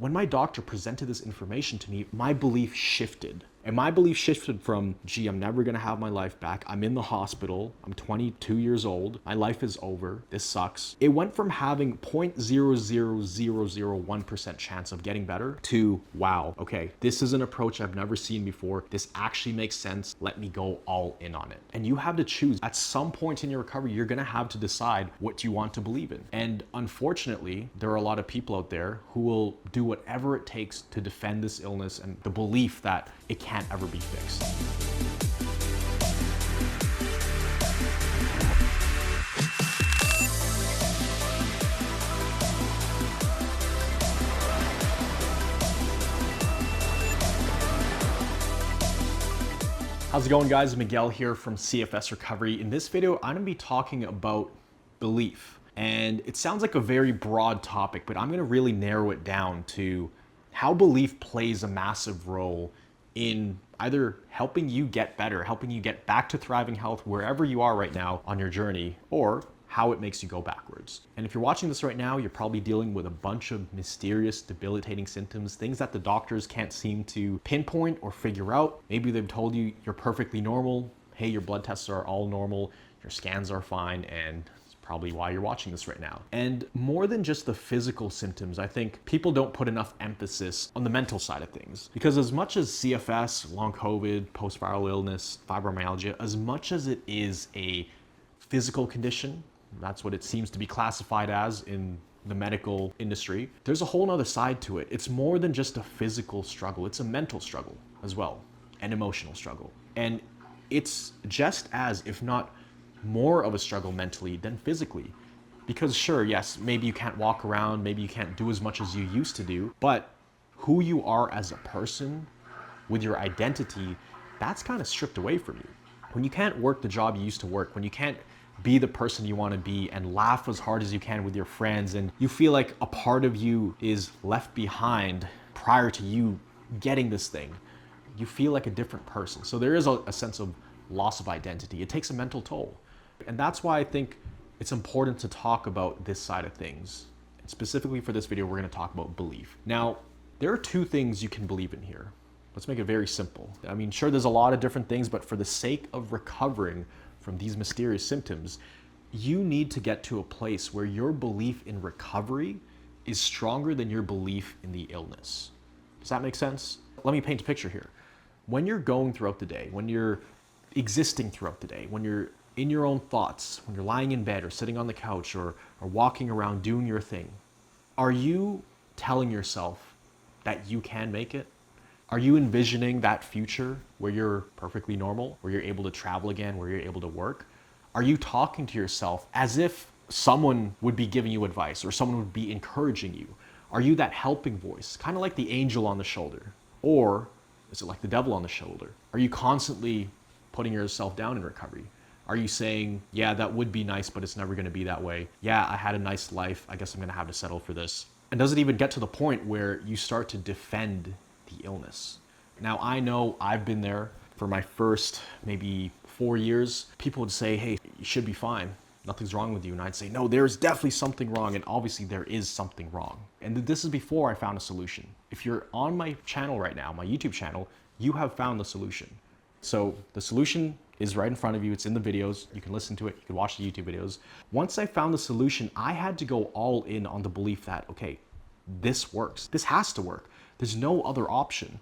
when my doctor presented this information to me, my belief shifted. And my belief shifted from, gee, I'm never gonna have my life back. I'm in the hospital. I'm 22 years old. My life is over. This sucks. It went from having 0.00001% chance of getting better to, wow, okay, this is an approach I've never seen before. This actually makes sense. Let me go all in on it. And you have to choose. At some point in your recovery, you're gonna have to decide what you want to believe in. And unfortunately, there are a lot of people out there who will do whatever it takes to defend this illness and the belief that it can't ever be fixed. How's it going, guys? Miguel here from CFS Recovery. In this video, I'm gonna be talking about belief. And it sounds like a very broad topic, but I'm gonna really narrow it down to how belief plays a massive role in either helping you get better, helping you get back to thriving health wherever you are right now on your journey, or how it makes you go backwards. And if you're watching this right now, you're probably dealing with a bunch of mysterious, debilitating symptoms, things that the doctors can't seem to pinpoint or figure out. Maybe they've told you you're perfectly normal. Hey, your blood tests are all normal, your scans are fine, and probably why you're watching this right now. And more than just the physical symptoms, I think people don't put enough emphasis on the mental side of things. Because as much as CFS, long COVID, post-viral illness, fibromyalgia, as much as it is a physical condition, that's what it seems to be classified as in the medical industry, there's a whole nother side to it. It's more than just a physical struggle, it's a mental struggle as well, an emotional struggle. And it's just as, if not more of a struggle mentally than physically. Because sure, yes, maybe you can't walk around, maybe you can't do as much as you used to do, but who you are as a person with your identity, that's kind of stripped away from you. When you can't work the job you used to work, when you can't be the person you want to be and laugh as hard as you can with your friends, and you feel like a part of you is left behind prior to you getting this thing, you feel like a different person. So there is a sense of loss of identity. It takes a mental toll. And that's why I think it's important to talk about this side of things. And specifically for this video, we're going to talk about belief. Now, there are two things you can believe in here. Let's make it very simple. I mean, sure, there's a lot of different things, but for the sake of recovering from these mysterious symptoms, you need to get to a place where your belief in recovery is stronger than your belief in the illness. Does that make sense? Let me paint a picture here. When you're going throughout the day, when you're existing throughout the day, when you're in your own thoughts, when you're lying in bed or sitting on the couch or walking around doing your thing, are you telling yourself that you can make it? Are you envisioning that future where you're perfectly normal, where you're able to travel again, where you're able to work? Are you talking to yourself as if someone would be giving you advice or someone would be encouraging you? Are you that helping voice, kind of like the angel on the shoulder? Or is it like the devil on the shoulder? Are you constantly putting yourself down in recovery? Are you saying, yeah, that would be nice, but it's never gonna be that way. Yeah, I had a nice life. I guess I'm gonna have to settle for this. And does it even get to the point where you start to defend the illness? Now, I know I've been there for my first maybe 4 years. People would say, hey, you should be fine. Nothing's wrong with you. And I'd say, no, there's definitely something wrong. And obviously there is something wrong. And this is before I found a solution. If you're on my channel right now, my YouTube channel, you have found the solution. So the solution is right in front of you. It's in the videos. You can listen to it. You can watch the YouTube videos. Once I found the solution, I had to go all in on the belief that, okay, this works. This has to work. There's no other option.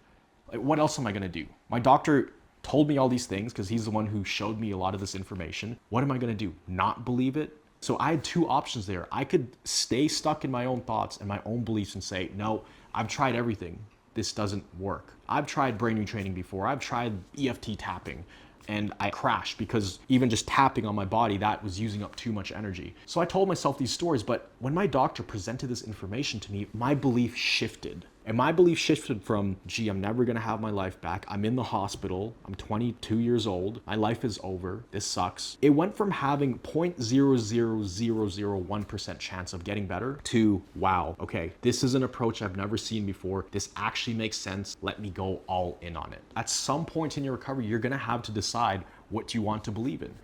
Like, what else am I gonna do? My doctor told me all these things because he's the one who showed me a lot of this information. What am I gonna do? Not believe it? So I had two options there. I could stay stuck in my own thoughts and my own beliefs and say, no, I've tried everything. This doesn't work. I've tried brain retraining before. I've tried EFT tapping and I crashed because even just tapping on my body, that was using up too much energy. So I told myself these stories, but when my doctor presented this information to me, my belief shifted. And my belief shifted from, gee, I'm never gonna have my life back. I'm in the hospital. I'm 22 years old. My life is over. This sucks. It went from having 0.00001% chance of getting better to, wow, okay, this is an approach I've never seen before. This actually makes sense. Let me go all in on it. At some point in your recovery, you're gonna have to decide what you want to believe in.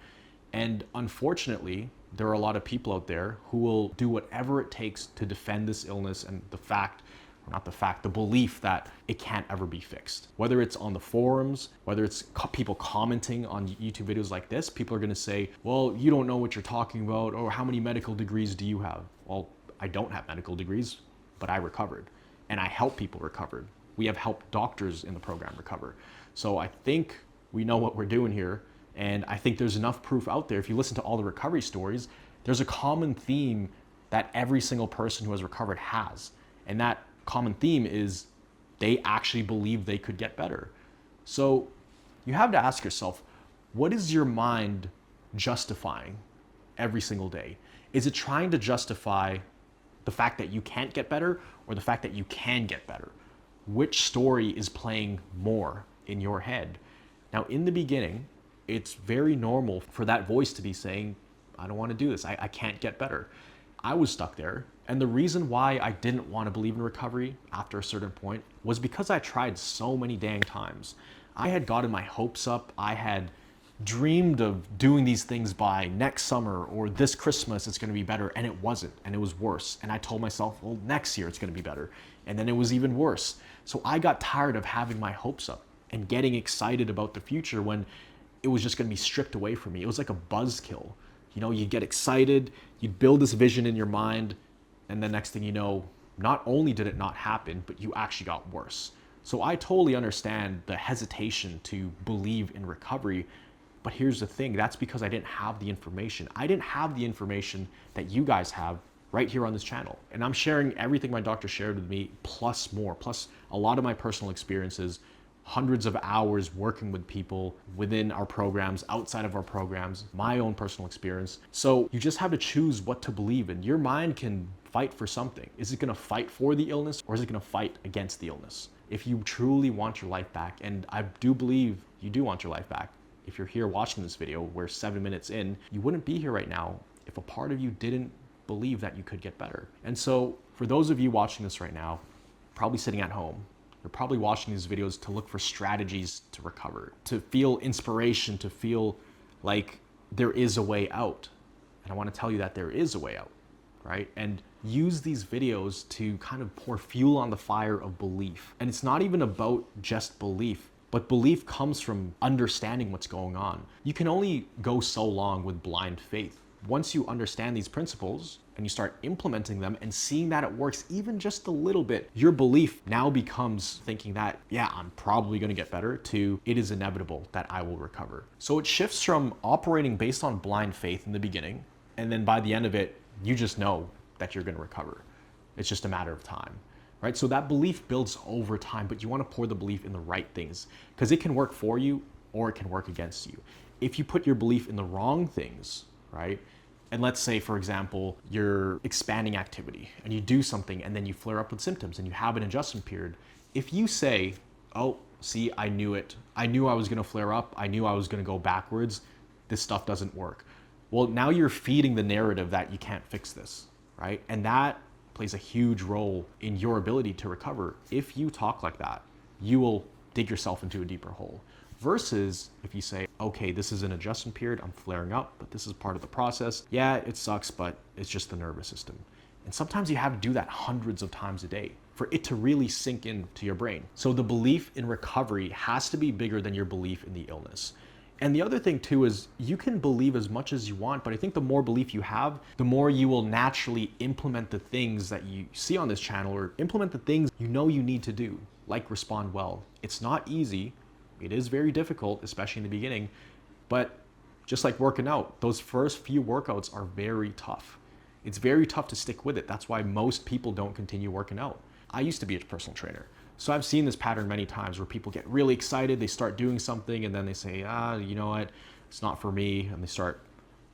And unfortunately, there are a lot of people out there who will do whatever it takes to defend this illness and the fact not the fact, the belief that it can't ever be fixed. Whether it's on the forums, whether it's people commenting on YouTube videos like this, people are gonna say, well, you don't know what you're talking about, or how many medical degrees do you have? Well, I don't have medical degrees, but I recovered, and I help people recover. We have helped doctors in the program recover. So I think we know what we're doing here, and I think there's enough proof out there. If you listen to all the recovery stories, there's a common theme that every single person who has recovered has, and that common theme is they actually believe they could get better. So you have to ask yourself, what is your mind justifying every single day? Is it trying to justify the fact that you can't get better or the fact that you can get better? Which story is playing more in your head? Now, in the beginning, it's very normal for that voice to be saying, I don't want to do this. I can't get better. I was stuck there. And the reason why I didn't want to believe in recovery after a certain point was because I tried so many dang times. I had gotten my hopes up. I had dreamed of doing these things by next summer or this Christmas it's going to be better, and it wasn't, and it was worse. And I told myself, well, next year it's going to be better. And then it was even worse. So I got tired of having my hopes up and getting excited about the future when it was just going to be stripped away from me. It was like a buzzkill. You know, you get excited, you build this vision in your mind, and the next thing you know, not only did it not happen, but you actually got worse. So I totally understand the hesitation to believe in recovery, but here's the thing, that's because I didn't have the information. I didn't have the information that you guys have right here on this channel. And I'm sharing everything my doctor shared with me, plus more, plus a lot of my personal experiences, hundreds of hours working with people within our programs, outside of our programs, my own personal experience. So you just have to choose what to believe in. Your mind can fight for something. Is it gonna fight for the illness, or is it gonna fight against the illness? If you truly want your life back, and I do believe you do want your life back, if you're here watching this video, we're 7 minutes in, you wouldn't be here right now if a part of you didn't believe that you could get better. And so for those of you watching this right now, probably sitting at home, you're probably watching these videos to look for strategies to recover, to feel inspiration, to feel like there is a way out. And I want to tell you that there is a way out, right? And use these videos to kind of pour fuel on the fire of belief. And it's not even about just belief, but belief comes from understanding what's going on. You can only go so long with blind faith. Once you understand these principles and you start implementing them and seeing that it works even just a little bit, your belief now becomes thinking that, yeah, I'm probably gonna get better, to it is inevitable that I will recover. So it shifts from operating based on blind faith in the beginning, and then by the end of it, you just know that you're gonna recover. It's just a matter of time, right? So that belief builds over time, but you wanna pour the belief in the right things, because it can work for you or it can work against you. If you put your belief in the wrong things, right? And let's say, for example, you're expanding activity and you do something and then you flare up with symptoms and you have an adjustment period. If you say, oh, see, I knew it. I knew I was gonna flare up. I knew I was gonna go backwards. This stuff doesn't work. Well, now you're feeding the narrative that you can't fix this, right? And that plays a huge role in your ability to recover. If you talk like that, you will dig yourself into a deeper hole. Versus if you say, okay, this is an adjustment period, I'm flaring up, but this is part of the process. Yeah, it sucks, but it's just the nervous system. And sometimes you have to do that hundreds of times a day for it to really sink into your brain. So the belief in recovery has to be bigger than your belief in the illness. And the other thing too is you can believe as much as you want, but I think the more belief you have, the more you will naturally implement the things that you see on this channel, or implement the things you know you need to do, like respond well. It's not easy. It is very difficult, especially in the beginning, but just like working out, those first few workouts are very tough. It's very tough to stick with it. That's why most people don't continue working out. I used to be a personal trainer, so I've seen this pattern many times where people get really excited, they start doing something, and then they say, you know what, it's not for me, and they start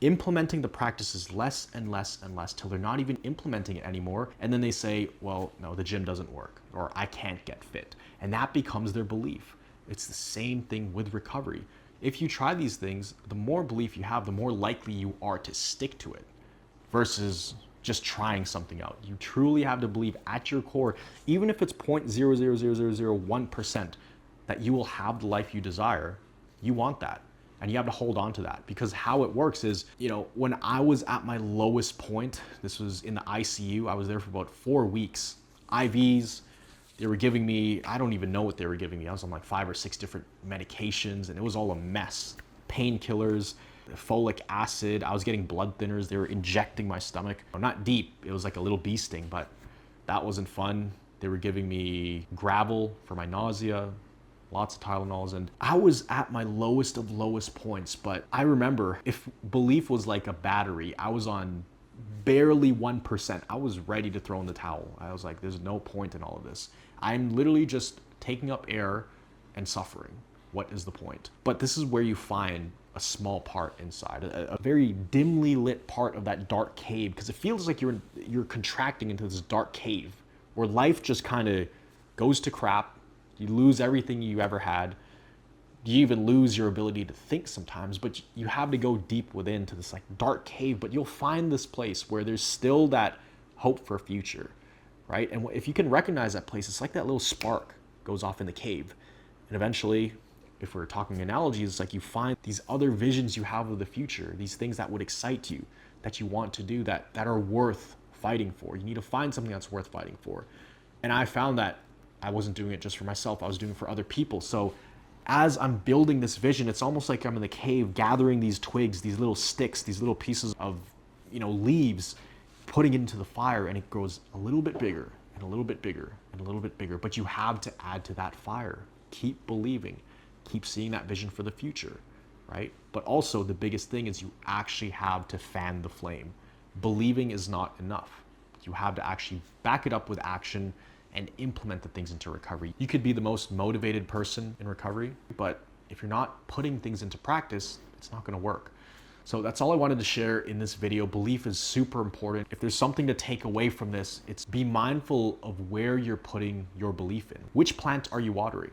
implementing the practices less and less and less till they're not even implementing it anymore, and then they say, well, no, the gym doesn't work, or I can't get fit, and that becomes their belief. It's the same thing with recovery. If you try these things, the more belief you have, the more likely you are to stick to it versus just trying something out. You truly have to believe at your core, even if it's 0.00001%, that you will have the life you desire. You want that. And you have to hold on to that, because how it works is, when I was at my lowest point, this was in the ICU, I was there for about 4 weeks, IVs, They were giving me, I don't even know what they were giving me. I was on like 5 or 6 different medications and it was all a mess. Painkillers, folic acid, I was getting blood thinners. They were injecting my stomach. Not deep, it was like a little bee sting, but that wasn't fun. They were giving me gravel for my nausea, lots of Tylenols, and I was at my lowest of lowest points. But I remember, if belief was like a battery, I was on barely 1%. I was ready to throw in the towel. I was like, there's no point in all of this. I'm literally just taking up air and suffering. What is the point? But this is where you find a small part inside, a very dimly lit part of that dark cave, because it feels like you're contracting into this dark cave where life just kind of goes to crap. You lose everything you ever had. You even lose your ability to think sometimes, but you have to go deep within to this like dark cave. But you'll find this place where there's still that hope for a future, right? And if you can recognize that place, it's like that little spark goes off in the cave. And eventually, if we're talking analogies, it's like you find these other visions you have of the future, these things that would excite you, that you want to do, that are worth fighting for. You need to find something that's worth fighting for. And I found that I wasn't doing it just for myself, I was doing it for other people. So as I'm building this vision, it's almost like I'm in the cave gathering these twigs, these little sticks, these little pieces of, leaves, putting it into the fire, and it grows a little bit bigger and a little bit bigger and a little bit bigger. But you have to add to that fire. Keep believing, keep seeing that vision for the future, right? But also the biggest thing is you actually have to fan the flame. Believing is not enough. You have to actually back it up with action and implement the things into recovery. You could be the most motivated person in recovery, but if you're not putting things into practice, it's not gonna work. So that's all I wanted to share in this video. Belief is super important. If there's something to take away from this, it's be mindful of where you're putting your belief in. Which plant are you watering?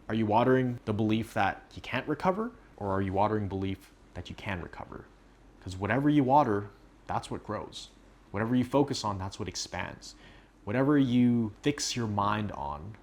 Are you watering the belief that you can't recover, or are you watering belief that you can recover? Because whatever you water, that's what grows. Whatever you focus on, that's what expands. Whatever you fix your mind on,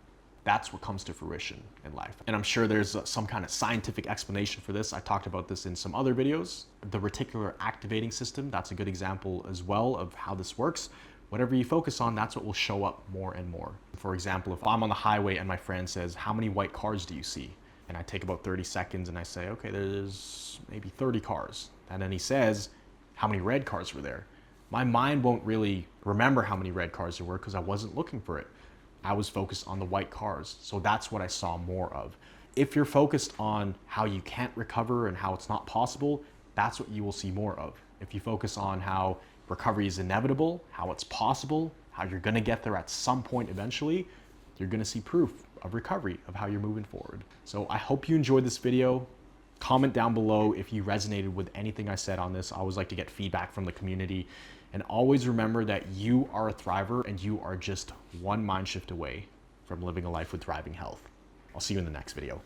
that's what comes to fruition in life. And I'm sure there's some kind of scientific explanation for this. I talked about this in some other videos. The reticular activating system, that's a good example as well of how this works. Whatever you focus on, that's what will show up more and more. For example, if I'm on the highway and my friend says, how many white cars do you see? And I take about 30 seconds and I say, okay, there's maybe 30 cars. And then he says, how many red cars were there? My mind won't really remember how many red cars there were because I wasn't looking for it. I was focused on the white cars. So that's what I saw more of. If you're focused on how you can't recover and how it's not possible, that's what you will see more of. If you focus on how recovery is inevitable, how it's possible, how you're gonna get there at some point eventually, you're gonna see proof of recovery, of how you're moving forward. So I hope you enjoyed this video. Comment down below if you resonated with anything I said on this. I always like to get feedback from the community. And always remember that you are a thriver and you are just one mind shift away from living a life with thriving health. I'll see you in the next video.